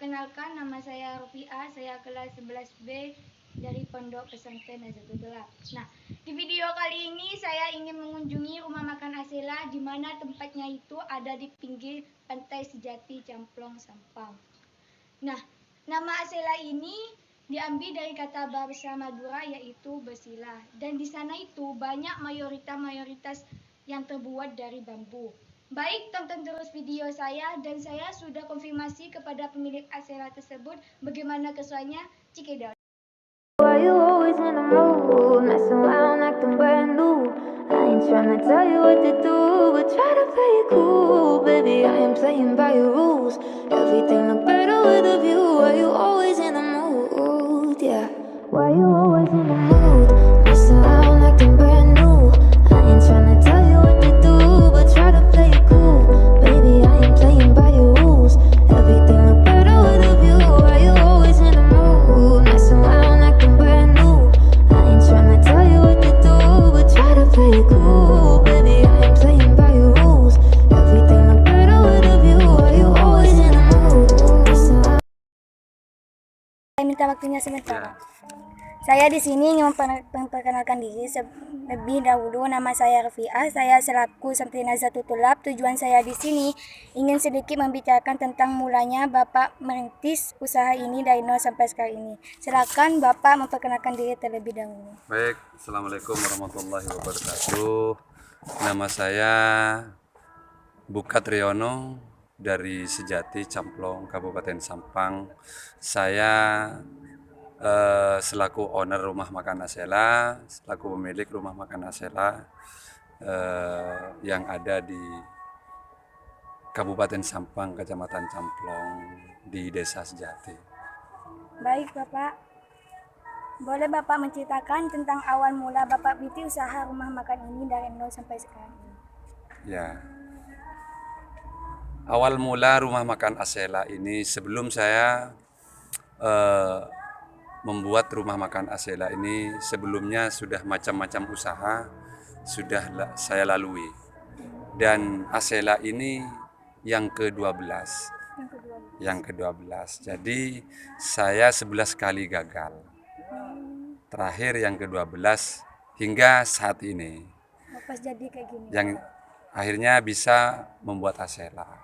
Perkenalkan, nama saya Rufiah, saya kelas 11B dari Pondok Pesantren Nazatul Tulab. Nah, di video kali ini saya ingin mengunjungi rumah makan Asela, di mana tempatnya itu ada di pinggir pantai Sejati Camplong Sampang. Nah, nama Asela ini diambil dari kata bahasa Madura yaitu bersilah, dan di sana itu banyak mayoritas yang terbuat dari bambu. Baik, tonton terus video saya dan saya sudah konfirmasi kepada pemilik Asela tersebut bagaimana kesuaiannya. Check it out. Why you always in the mood, messing around acting brand new? I ain't tryna tell you what to do, but try to play it cool. Baby, I am playing by your rules. Everything look better with a view. Why you always in the mood, yeah? Why you always in the mood, messing around acting brand new? I ain't tryna tell you what to do, but try to play it cool. Baby, I am playing by your rules. Everything look better with a view. Why you always in the mood, messing around acting brand new? I ain't tryna tell you what to do, but try to play it cool. Baby, I am playing by your rules. Everything look better with a view. Why you always in the mood, messing around. Saya minta waktunya sebentar. Saya di sini ingin memperkenalkan diri lebih dahulu. Nama saya Rufiah. Saya selaku santri Nazatul Tulab. Tujuan saya di sini ingin sedikit membicarakan tentang mulanya Bapak merintis usaha ini dari nol sampai sekarang ini. Silakan Bapak memperkenalkan diri terlebih dahulu. Baik, Assalamualaikum warahmatullahi wabarakatuh. Nama saya Bukat Riono dari Sejati Camplong, Kabupaten Sampang. Saya selaku owner rumah makan Asela, selaku pemilik rumah makan Asela yang ada di Kabupaten Sampang, Kecamatan Camplong, di Desa Sejati. Baik Bapak, boleh Bapak menceritakan tentang awal mula Bapak bikin usaha rumah makan ini dari nol sampai sekarang ini? Ya, awal mula rumah makan Asela ini sebelum saya membuat rumah makan Asela ini, sebelumnya sudah macam-macam usaha sudah saya lalui, dan Asela ini yang ke-12. Jadi saya 11 kali gagal. Terakhir yang ke-12 hingga saat ini. Pas jadi kayak gini. Yang akhirnya bisa membuat Asela.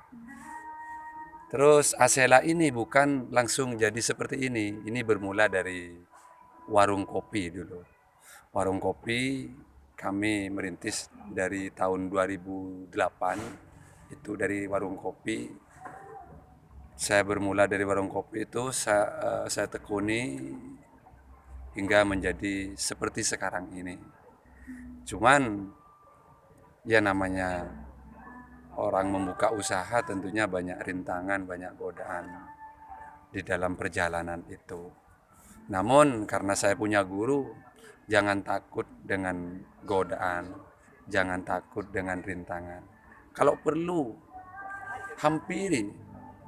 Terus Asela ini bukan langsung jadi seperti ini. Ini bermula dari warung kopi dulu. Warung kopi kami merintis dari tahun 2008. Itu dari warung kopi. Saya bermula dari warung kopi itu saya tekuni hingga menjadi seperti sekarang ini. Cuman ya namanya orang membuka usaha tentunya banyak rintangan, banyak godaan di dalam perjalanan itu. Namun karena saya punya guru, jangan takut dengan godaan, jangan takut dengan rintangan. Kalau perlu, hampiri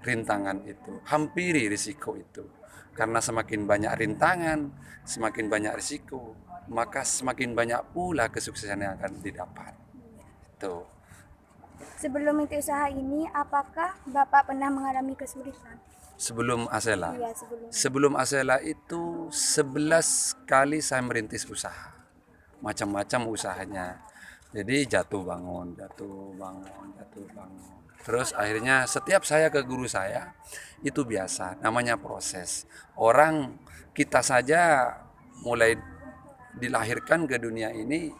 rintangan itu, hampiri risiko itu. Karena semakin banyak rintangan, semakin banyak risiko, maka semakin banyak pula kesuksesan yang akan didapat. Itu. Sebelum itu usaha ini, apakah Bapak pernah mengalami kesulitan? Sebelum Asela? Iya, Sebelum Asela itu 11 kali saya merintis usaha. Macam-macam usahanya. Jadi jatuh bangun. Terus akhirnya setiap saya ke guru saya, itu biasa, namanya proses. Orang kita saja mulai dilahirkan ke dunia ini,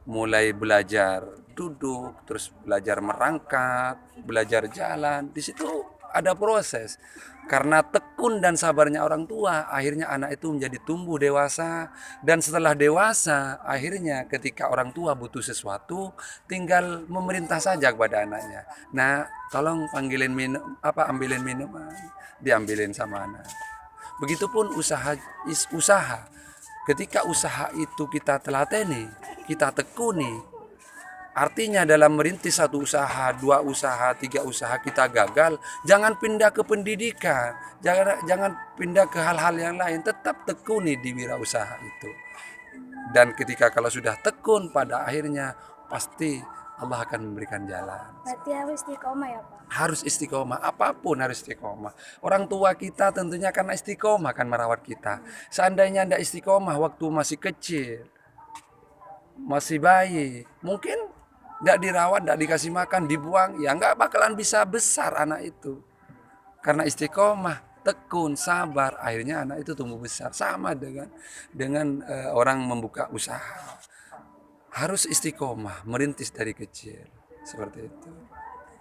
mulai belajar duduk, terus belajar merangkak, belajar jalan. Di situ ada proses. Karena tekun dan sabarnya orang tua, akhirnya anak itu menjadi tumbuh dewasa. Dan setelah dewasa, akhirnya ketika orang tua butuh sesuatu, tinggal memerintah saja kepada anaknya. Nah, tolong ambilin minuman, diambilin sama anak. Begitupun usaha. Ketika usaha itu kita telateni, kita tekuni, artinya dalam merintis satu usaha, 2 usaha, 3 usaha kita gagal, jangan pindah ke pendidikan, jangan pindah ke hal-hal yang lain, tetap tekuni di wirausaha itu. Dan ketika kalau sudah tekun, pada akhirnya pasti Allah akan memberikan jalan. Berarti harus istiqomah ya Pak? Harus istiqomah, apapun harus istiqomah. Orang tua kita tentunya karena istiqomah akan merawat kita. Seandainya tidak istiqomah waktu masih kecil, masih bayi, mungkin tidak dirawat, tidak dikasih makan, dibuang, ya nggak bakalan bisa besar anak itu. Karena istiqomah, tekun, sabar, akhirnya anak itu tumbuh besar. Sama dengan orang membuka usaha. Harus istiqomah, merintis dari kecil, seperti itu.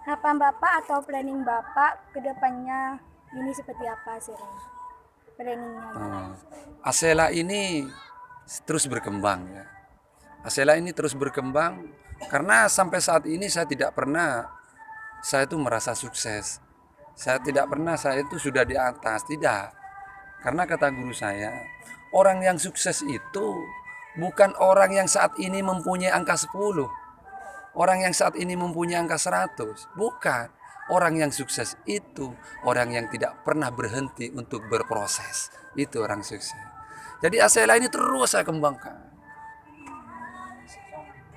Harapan Bapak atau planning Bapak ke depannya ini seperti apa sih? Planningnya? Asela ini terus berkembang ya. Asela ini terus berkembang karena sampai saat ini saya tidak pernah saya itu merasa sukses. Saya tidak pernah saya itu sudah di atas, tidak. Karena kata guru saya, orang yang sukses itu bukan orang yang saat ini mempunyai angka 10. Orang yang saat ini mempunyai angka 100. Bukan. Orang yang sukses itu orang yang tidak pernah berhenti untuk berproses. Itu orang sukses. Jadi Asela ini terus saya kembangkan.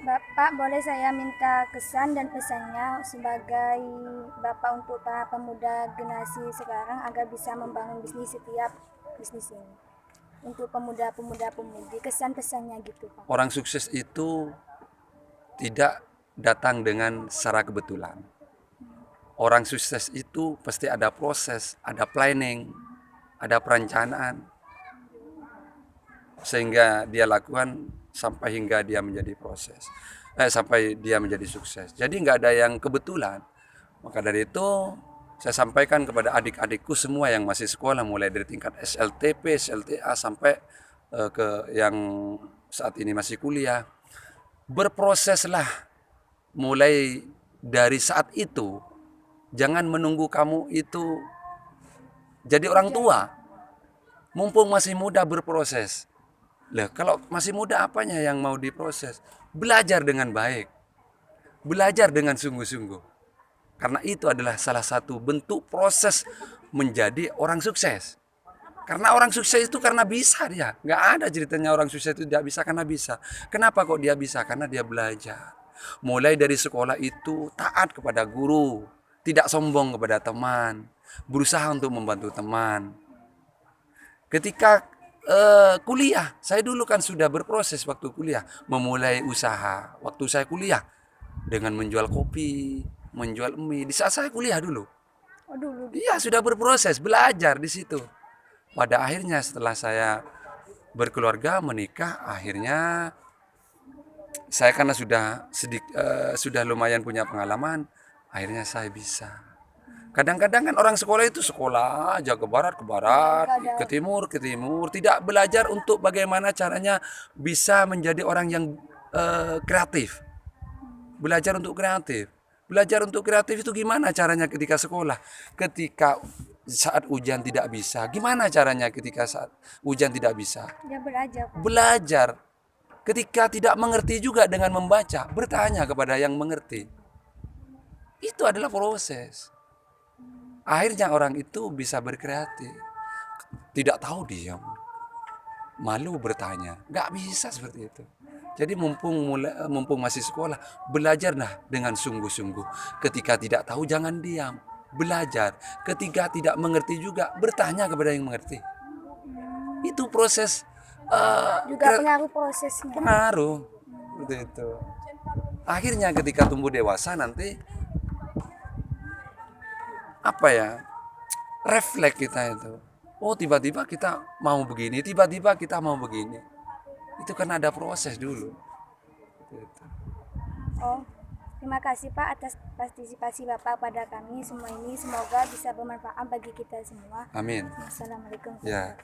Bapak, boleh saya minta kesan dan pesannya sebagai Bapak untuk para pemuda generasi sekarang agar bisa membangun bisnis setiap bisnis ini. Untuk pemuda-pemudi, kesan pesannya gitu Pak. Orang sukses itu tidak datang dengan secara kebetulan. Orang sukses itu pasti ada proses, ada planning, ada perencanaan. Sehingga dia lakukan sampai hingga dia menjadi sampai dia menjadi sukses. Jadi nggak ada yang kebetulan. Maka dari itu saya sampaikan kepada adik-adikku semua yang masih sekolah, mulai dari tingkat SLTP, SLTA sampai ke yang saat ini masih kuliah. Berproseslah mulai dari saat itu. Jangan menunggu kamu itu jadi orang tua. Mumpung masih muda berproses. Lah, kalau masih muda apanya yang mau diproses? Belajar dengan baik. Belajar dengan sungguh-sungguh. Karena itu adalah salah satu bentuk proses menjadi orang sukses. Karena orang sukses itu karena bisa dia. Nggak ada ceritanya orang sukses itu tidak bisa karena bisa. Kenapa kok dia bisa? Karena dia belajar. Mulai dari sekolah itu taat kepada guru. Tidak sombong kepada teman. Berusaha untuk membantu teman. Ketika kuliah, saya dulu kan sudah berproses waktu kuliah, memulai usaha waktu saya kuliah dengan menjual kopi, menjual mie. Di saat saya kuliah dulu, iya sudah berproses, belajar di situ. Pada akhirnya setelah saya berkeluarga, menikah, akhirnya saya karena sudah lumayan punya pengalaman, akhirnya saya bisa. Kadang-kadang kan orang sekolah itu sekolah aja ke barat, ke timur, tidak belajar untuk bagaimana caranya bisa menjadi orang yang kreatif. Belajar untuk kreatif. Belajar untuk kreatif itu gimana caranya ketika sekolah? Ketika saat ujian tidak bisa, gimana caranya ketika saat ujian tidak bisa? Ya belajar. Belajar. Ketika tidak mengerti juga dengan membaca, bertanya kepada yang mengerti. Itu adalah proses. Akhirnya orang itu bisa berkreatif. Tidak tahu diam. Malu bertanya. Nggak bisa seperti itu. Jadi mumpung masih sekolah, belajarlah dengan sungguh-sungguh. Ketika tidak tahu jangan diam. Belajar. Ketika tidak mengerti juga, bertanya kepada yang mengerti. Itu proses. Juga pengaruh prosesnya. Pengaruh. Seperti itu. Akhirnya ketika tumbuh dewasa nanti refleks kita itu. Oh, tiba-tiba kita mau begini, tiba-tiba kita mau begini. Itu kan ada proses dulu. Gitu. Oh, terima kasih Pak atas partisipasi Bapak pada kami semua ini. Semoga bisa bermanfaat bagi kita semua. Amin. Assalamualaikum. Ya.